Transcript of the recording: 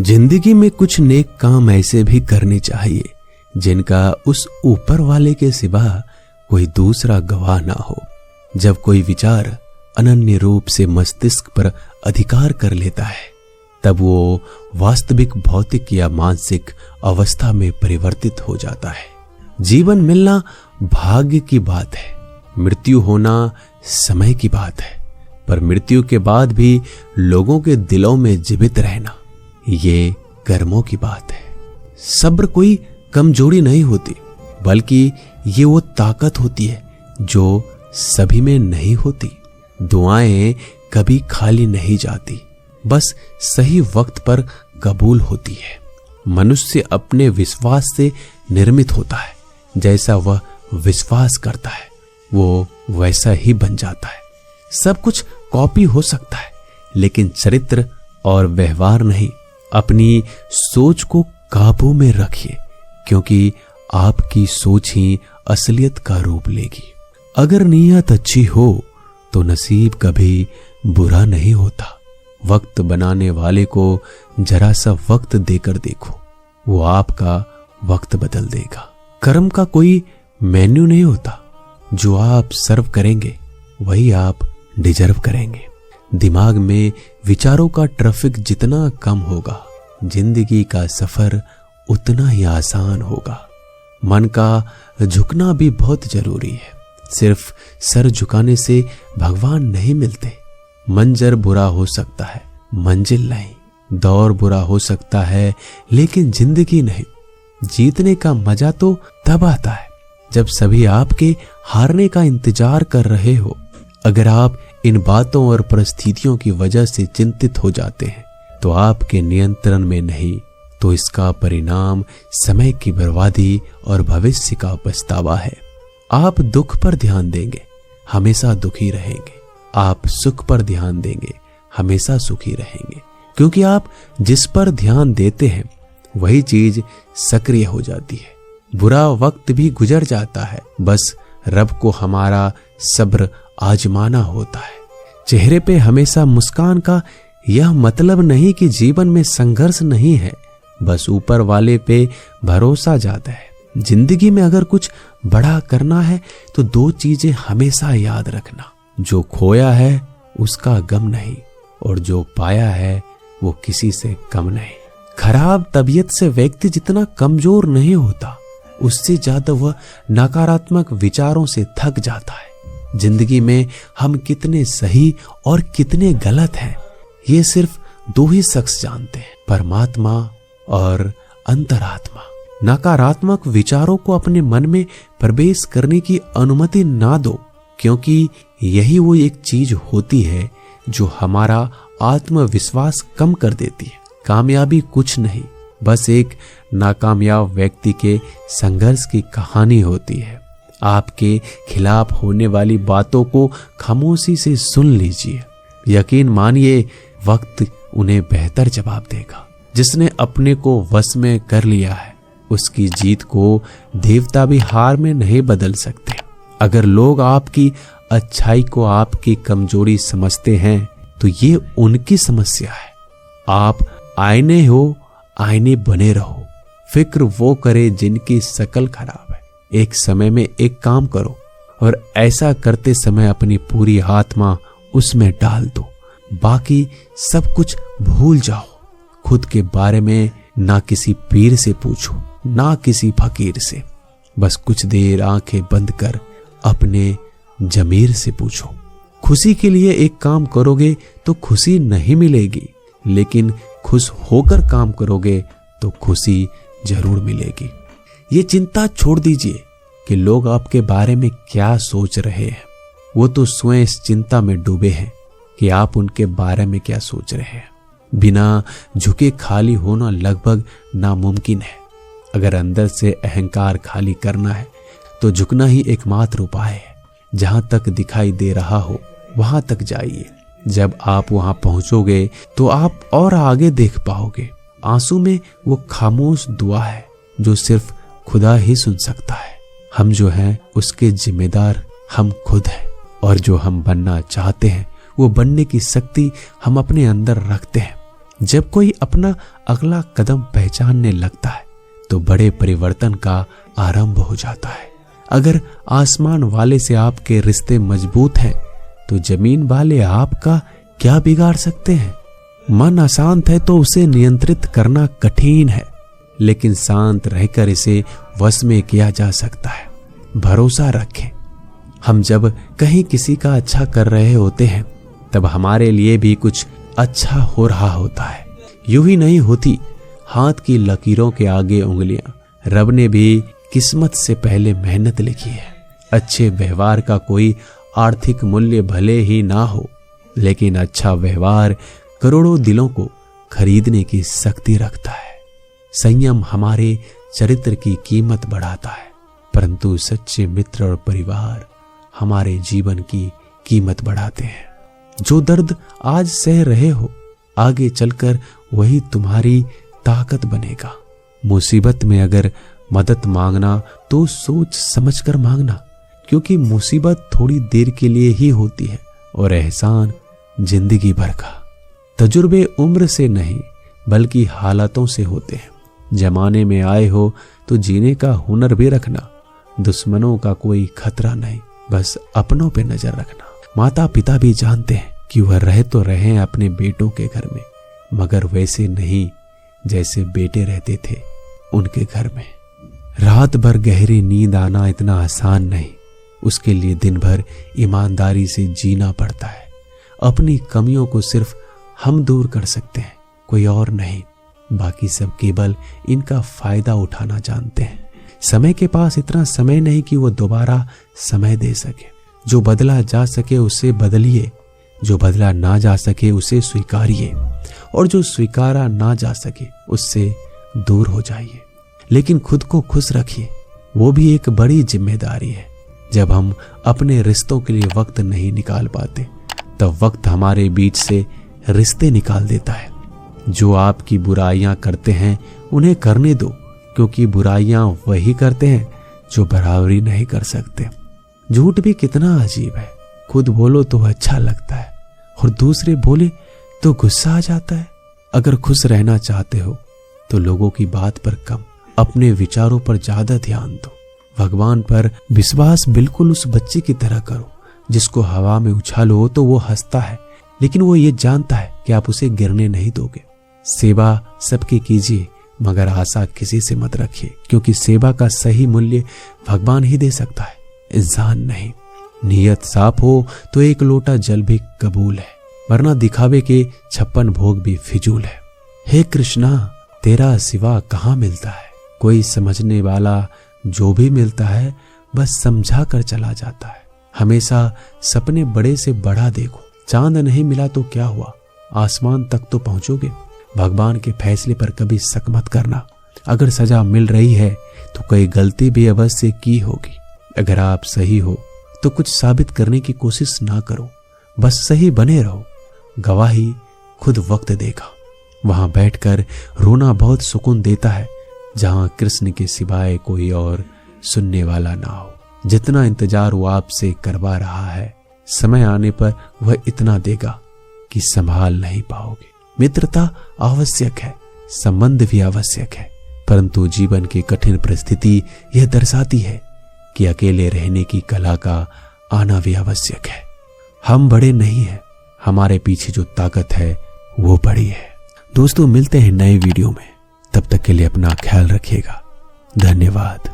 जिंदगी में कुछ नेक काम ऐसे भी करने चाहिए जिनका उस ऊपर वाले के सिवा कोई दूसरा गवाह ना हो। जब कोई विचार अनन्य रूप से मस्तिष्क पर अधिकार कर लेता है तब वो वास्तविक भौतिक या मानसिक अवस्था में परिवर्तित हो जाता है। जीवन मिलना भाग्य की बात है, मृत्यु होना समय की बात है, पर मृत्यु के बाद भी लोगों के दिलों में जीवित रहना ये कर्मों की बात है। सब्र कोई कमजोरी नहीं होती, बल्कि ये वो ताकत होती है जो सभी में नहीं होती। दुआएं कभी खाली नहीं जाती, बस सही वक्त पर कबूल होती है। मनुष्य अपने विश्वास से निर्मित होता है, जैसा वह विश्वास करता है वो वैसा ही बन जाता है। सब कुछ कॉपी हो सकता है, लेकिन चरित्र और व्यवहार नहीं। अपनी सोच को काबू में रखिए, क्योंकि आपकी सोच ही असलियत का रूप लेगी। अगर नीयत अच्छी हो तो नसीब कभी बुरा नहीं होता। वक्त बनाने वाले को जरा सा वक्त देकर देखो, वो आपका वक्त बदल देगा। कर्म का कोई मेन्यू नहीं होता, जो आप सर्व करेंगे वही आप डिजर्व करेंगे। दिमाग में विचारों का ट्रैफिक जितना कम होगा, जिंदगी का सफर उतना ही आसान होगा। मन का झुकना भी बहुत जरूरी है। सिर्फ सर झुकाने से भगवान नहीं मिलते। मंजर बुरा हो सकता है, मंजिल नहीं। दौर बुरा हो सकता है, लेकिन जिंदगी नहीं। जीतने का मजा तो तब आता है जब सभी आपके हारने का इंतजार कर रहे हो। अगर आप इन बातों और परिस्थितियों की वजह से चिंतित हो जाते हैं तो आपके नियंत्रण में नहीं, तो इसका परिणाम समय की बर्बादी और भविष्य का पछतावा है। आप दुख पर ध्यान देंगे, हमेशा दुखी रहेंगे। आप सुख पर ध्यान देंगे, हमेशा सुखी रहेंगे। क्योंकि आप जिस पर ध्यान देते हैं वही चीज सक्रिय हो जाती है। बुरा वक्त भी गुजर जाता है, बस रब को हमारा सब्र आजमाना होता है। चेहरे पे हमेशा मुस्कान का यह मतलब नहीं कि जीवन में संघर्ष नहीं है, बस ऊपर वाले पे भरोसा जाता है। जिंदगी में अगर कुछ बड़ा करना है तो दो चीजें हमेशा याद रखना, जो खोया है उसका गम नहीं, और जो पाया है वो किसी से कम नहीं। खराब तबीयत से व्यक्ति जितना कमजोर नहीं होता, उससे ज्यादा वह नकारात्मक विचारों से थक जाता है। जिंदगी में हम कितने सही और कितने गलत हैं, ये सिर्फ दो ही शख्स जानते हैं, परमात्मा और अंतरात्मा। नकारात्मक विचारों को अपने मन में प्रवेश करने की अनुमति ना दो, क्योंकि यही वो एक चीज होती है जो हमारा आत्मविश्वास कम कर देती है। कामयाबी कुछ नहीं, बस एक नाकामयाब व्यक्ति के संघर्ष की कहानी होती है। आपके खिलाफ होने वाली बातों को खामोशी से सुन लीजिए। यकीन मानिए, वक्त उन्हें बेहतर जवाब देगा। जिसने अपने को वश में कर लिया है, उसकी जीत को देवता भी हार में नहीं बदल सकते। अगर लोग आपकी अच्छाई को आपकी कमजोरी समझते हैं तो ये उनकी समस्या है। आप आईने हो, आईने बने रहो। फिक्र वो करे जिनकी शकल खराब है। एक समय में एक काम करो और ऐसा करते समय अपनी पूरी आत्मा उसमें डाल दो। बाकी सब कुछ भूल जाओ। खुद के बारे में ना किसी पीर से पूछो, ना किसी फकीर से। बस कुछ देर आंखें बंद कर अपने जमीर से पूछो। खुशी के लिए एक काम करोगे तो खुशी नहीं मिलेगी, लेकिन खुश होकर काम करोगे तो खुशी जरूर मिलेगी। ये चिंता छोड़ दीजिए कि लोग आपके बारे में क्या सोच रहे हैं। वो तो स्वयं इस चिंता में डूबे हैं कि आप उनके बारे में क्या सोच रहे हैं। बिना झुके खाली होना लगभग नामुमकिन है। अगर अंदर से अहंकार खाली करना है तो झुकना ही एकमात्र उपाय है। जहां तक दिखाई दे रहा हो वहां तक जाइए। जब आप वहां पहुंचोगे तो आप और आगे देख पाओगे। आंसू में वो खामोश दुआ है जो सिर्फ खुदा ही सुन सकता है। हम जो हैं उसके जिम्मेदार हम खुद हैं, और जो हम बनना चाहते हैं वो बनने की शक्ति हम अपने अंदर रखते हैं। जब कोई अपना अगला कदम पहचानने लगता है तो बड़े परिवर्तन का आरंभ हो जाता है। अगर आसमान वाले से आपके रिश्ते मजबूत हैं तो जमीन वाले आपका क्या बिगाड़ सकते हैं। मन अशांत है तो उसे नियंत्रित करना कठिन है, लेकिन शांत रहकर इसे वश में किया जा सकता है। भरोसा रखें। हम जब कहीं किसी का अच्छा कर रहे होते हैं तब हमारे लिए भी कुछ अच्छा हो रहा होता है। यूं ही नहीं होती हाथ की लकीरों के आगे उंगलियां। रब ने भी किस्मत से पहले मेहनत लिखी है। अच्छे व्यवहार का कोई आर्थिक मूल्य भले ही ना हो, लेकिन अच्छा व्यवहार करोड़ों दिलों को खरीदने की शक्ति रखता है। संयम हमारे चरित्र की कीमत बढ़ाता है, परंतु सच्चे मित्र और परिवार हमारे जीवन की कीमत बढ़ाते हैं। जो दर्द आज सह रहे हो, आगे चलकर वही तुम्हारी ताकत बनेगा। मुसीबत में अगर मदद मांगना तो सोच समझकर मांगना, क्योंकि मुसीबत थोड़ी देर के लिए ही होती है और एहसान जिंदगी भर का। तजुर्बे उम्र से नहीं बल्कि हालातों से होते हैं। जमाने में आए हो तो जीने का हुनर भी रखना। दुश्मनों का कोई खतरा नहीं, बस अपनों पे नजर रखना। माता पिता भी जानते हैं कि वह रह तो रहे अपने बेटों के घर में, मगर वैसे नहीं जैसे बेटे रहते थे उनके घर में। रात भर गहरी नींद आना इतना आसान नहीं, उसके लिए दिन भर ईमानदारी से जीना पड़ता है। अपनी कमियों को सिर्फ हम दूर कर सकते हैं, कोई और नहीं। बाकी सब केवल इनका फायदा उठाना जानते हैं। समय के पास इतना समय नहीं कि वो दोबारा समय दे सके। जो बदला जा सके उसे बदलिए, जो बदला ना जा सके उसे स्वीकारिए, और जो स्वीकारा ना जा सके उससे दूर हो जाइए। लेकिन खुद को खुश रखिए, वो भी एक बड़ी जिम्मेदारी है। जब हम अपने रिश्तों के लिए वक्त नहीं निकाल पाते तब वक्त हमारे बीच से रिश्ते निकाल देता है। जो आपकी बुराइयां करते हैं उन्हें करने दो, क्योंकि बुराइयां वही करते हैं जो बराबरी नहीं कर सकते। झूठ भी कितना अजीब है। खुद बोलो तो अच्छा लगता है और दूसरे बोले तो गुस्सा आ जाता है। अगर खुश रहना चाहते हो तो लोगों की बात पर कम, अपने विचारों पर ज्यादा ध्यान दो। भगवान पर विश्वास बिल्कुल उस बच्चे की तरह करो जिसको हवा में उछालो तो वो हंसता है, लेकिन वो ये जानता है कि आप उसे गिरने नहीं दोगे। सेवा सबकी कीजिए, मगर आशा किसी से मत रखिए, क्योंकि सेवा का सही मूल्य भगवान ही दे सकता है, इंसान नहीं। नियत साफ हो तो एक लोटा जल भी कबूल है, वरना दिखावे के 56 भोग भी फिजूल है। हे कृष्णा, तेरा सिवा कहाँ मिलता है। कोई समझने वाला जो भी मिलता है बस समझा कर चला जाता है। हमेशा सपने बड़े से बड़ा देखो। चांद नहीं मिला तो क्या हुआ, आसमान तक तो पहुंचोगे। भगवान के फैसले पर कभी शक मत करना। अगर सजा मिल रही है तो कोई गलती भी अवश्य की होगी। अगर आप सही हो तो कुछ साबित करने की कोशिश ना करो, बस सही बने रहो। गवाही खुद वक्त देगा। वहां बैठकर रोना बहुत सुकून देता है, जहां कृष्ण के सिवाय कोई और सुनने वाला ना हो। जितना इंतजार वो आपसे करवा रहा है, समय आने पर वह इतना देगा कि संभाल नहीं पाओगे। मित्रता आवश्यक है, संबंध भी आवश्यक है, परंतु जीवन की कठिन परिस्थिति यह दर्शाती है कि अकेले रहने की कला का आना भी आवश्यक है। हम बड़े नहीं हैं, हमारे पीछे जो ताकत है वो बड़ी है। दोस्तों, मिलते हैं नए वीडियो में, तब तक के लिए अपना ख्याल रखिएगा। धन्यवाद।